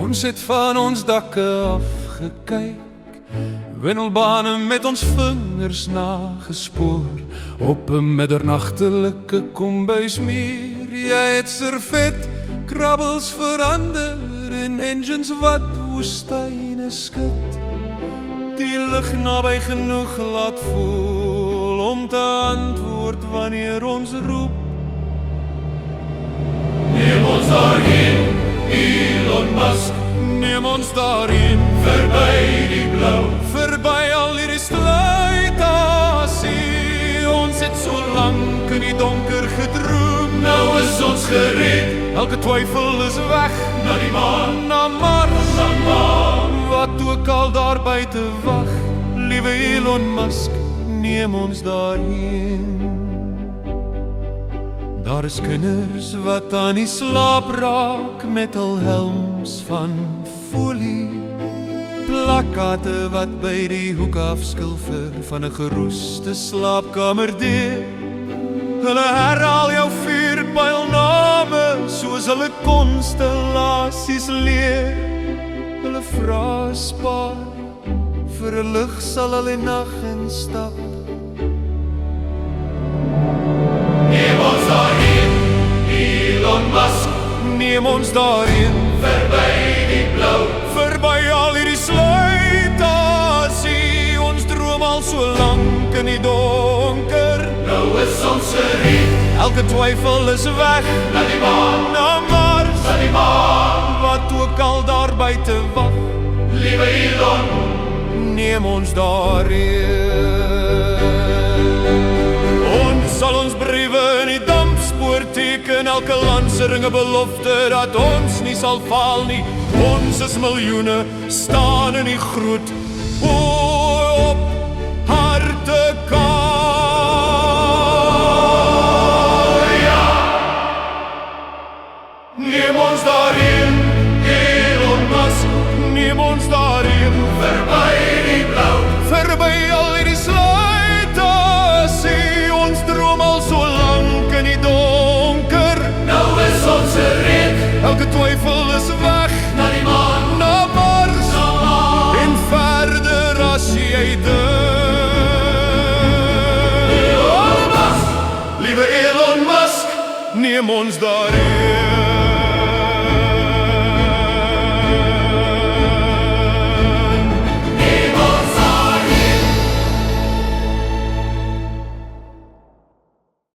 Ons het van ons dakke afgekyk, wendelbane met ons vingers nagespoor, op 'n middernagtelike kombuismuur. Jy het servet krabbels verander in engines wat woestyne skud. Die lug naby genoeg laat voel om te antwoord wanneer ons roep. Neem ons daarheen, Elon Musk. Neem ons daarheen, verby die blou, verby al hierdie sluitasie. Ons het so lank in die donker gedroom, nou is ons gered. Elke twyfel is weg, na die maan, na Mars, na maan. Wat ook al daar buite wag, liewe Elon Musk, neem ons daarheen. Daar is kinders wat aan die slaap raak met hul helms van folie, plakkate wat by die hoek afskilfer van 'n geroeste slaapkamerdeur. Hulle herhaal jou vuurpylname soos hulle konstellasies leer. Hulle vra spaar, vir 'n lig sal hulle nag instap. Neem ons daarheen, Elon Musk. Neem ons daarheen, verby die blou, verby al hierdie sluitasie. Ons droom al so lank in die donker, nou is ons gered. Elke twyfel is weg, na die maan, na Mars, na die maan. Wat ook al daar buite wag, liewe Elon, neem ons daarheen. Ons sal ons briewe in die dampspoor teken, elke land se ringe belofte dat ons nie sal faal nie. Ons is miljoene, staan in die groet, op hartekaal. Ja! Neem ons daarheen, Elon Musk. Neem ons daarheen, verby die blou, verby al hierdie sluitasie. Ons droom al so lank in die donker, nou is ons gered. Elke twyfel is weg, na die maan, na Mars, na maan. En verder as jy dink. Elon Musk, liewe Elon Musk, neem ons daarheen.